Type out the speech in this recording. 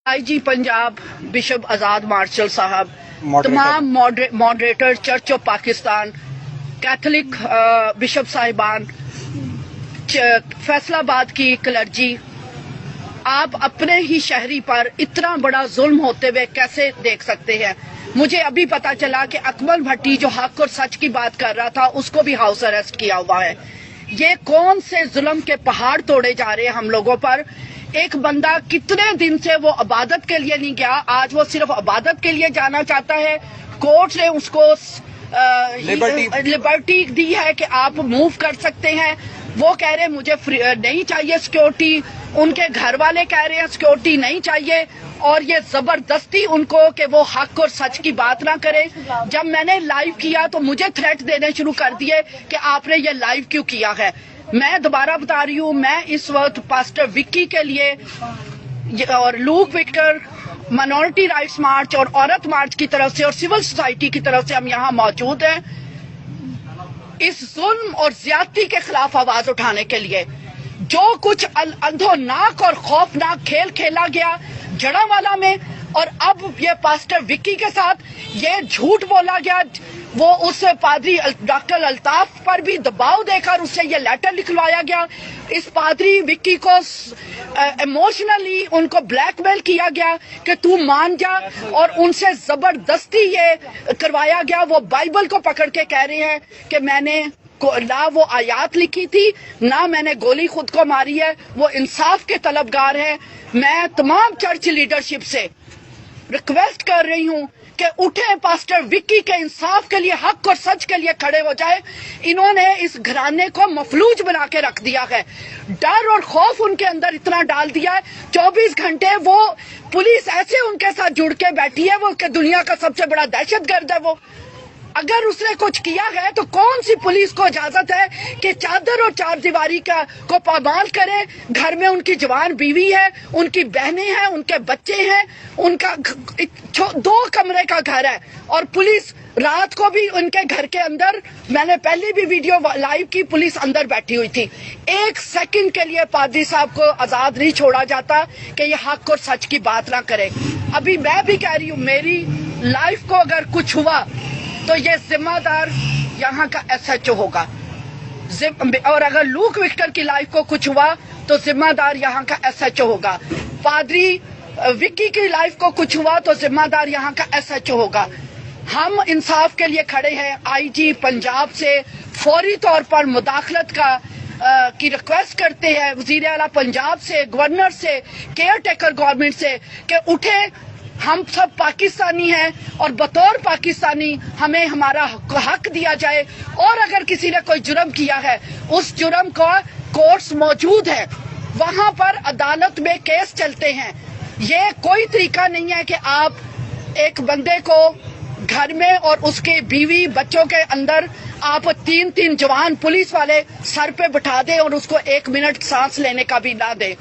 IG Punjab bishop Azad Marshall साहब, तमाम moderator church of Pakistan, Catholic bishop साहिबान, फैसलाबाद की क्लर्जी, आप अपने ही शहरी पर इतना बड़ा जुल्म होते हुए कैसे देख सकते हैं? मुझे अभी पता चला कि अकमल भट्टी जो हक और सच की बात कर रहा था उसको भी हाउस अरेस्ट किया हुआ है। ये कौन से जुल्म के पहाड़ तोड़े जा रहे हैं हम लोगों पर। एक बंदा कितने दिन से वो इबादत के लिए नहीं गया, आज वो सिर्फ इबादत के लिए जाना चाहता है। कोर्ट ने उसको लिबर्टी दी है कि आप मूव कर सकते हैं। वो कह रहे मुझे नहीं चाहिए सिक्योरिटी, उनके घर वाले कह रहे हैं सिक्योरिटी नहीं चाहिए, और ये जबरदस्ती उनको कि वो हक और सच की बात ना करे। जब मैंने लाइव किया तो मुझे थ्रेट देने शुरू कर दिए कि आपने ये लाइव क्यों किया है। मैं दोबारा बता रही हूँ, मैं इस वक्त पास्टर विक्की के लिए और लूक विक्टर, माइनॉरिटी राइट्स मार्च और औरत मार्च की तरफ से और सिविल सोसाइटी की तरफ से हम यहाँ मौजूद हैं इस जुल्म और ज्यादती के खिलाफ आवाज उठाने के लिए। जो कुछ अंधोनाक और खौफनाक खेल खेला गया जड़ावाला में, और अब ये पास्टर विक्की के साथ ये झूठ बोला गया, वो उस पादरी डॉक्टर अल्ताफ पर भी दबाव देकर उससे ये लेटर लिखवाया गया। इस पादरी विक्की को इमोशनली उनको ब्लैकमेल किया गया कि तू मान जा, और उनसे जबरदस्ती ये करवाया गया। वो बाइबल को पकड़ के कह रहे हैं कि मैंने ना वो आयात लिखी थी, ना मैंने गोली खुद को मारी है। वो इंसाफ के तलबगार है। मैं तमाम चर्च लीडरशिप से रिक्वेस्ट कर रही हूँ कि उठे, पास्टर विक्की के इंसाफ के लिए, हक और सच के लिए खड़े हो जाए। इन्होंने इस घराने को मफलूज बना के रख दिया है। डर और खौफ उनके अंदर इतना डाल दिया है, 24 घंटे वो पुलिस ऐसे उनके साथ जुड़ के बैठी है, वो कि दुनिया का सबसे बड़ा दहशतगर्द है वो। अगर उसने कुछ किया है तो कौन सी पुलिस को इजाजत है कि चादर और चार दीवारी को पामाल करे? घर में उनकी जवान बीवी है, उनकी बहनें हैं, उनके बच्चे हैं, उनका 2 कमरे का घर है, और पुलिस रात को भी उनके घर के अंदर, मैंने पहले भी वीडियो लाइव की, पुलिस अंदर बैठी हुई थी। 1 सेकंड के लिए पादरी साहब को आजाद नहीं छोड़ा जाता कि ये हक और सच की बात ना करे। अभी मैं भी कह रही हूँ, मेरी लाइफ को अगर कुछ हुआ तो ये जिम्मेदार यहाँ का SHO होगा, और अगर लूक विक्टर की लाइफ को कुछ हुआ तो जिम्मेदार यहाँ का SHO होगा। पादरी विक्की की लाइफ को कुछ हुआ तो जिम्मेदार यहाँ का SHO होगा। हम इंसाफ के लिए खड़े हैं। IG पंजाब से फौरी तौर पर मुदाखलत की रिक्वेस्ट करते हैं, वजीर आला पंजाब से, गवर्नर से, केयर टेकर गवर्नमेंट से कि उठे, हम सब पाकिस्तानी हैं और बतौर पाकिस्तानी हमें हमारा हक दिया जाए। और अगर किसी ने कोई जुर्म किया है, उस जुर्म का कोर्ट्स मौजूद है, वहां पर अदालत में केस चलते हैं। ये कोई तरीका नहीं है कि आप एक बंदे को घर में और उसके बीवी बच्चों के अंदर आप 3 जवान पुलिस वाले सर पे बिठा दें और उसको 1 मिनट सांस लेने का भी ना दें।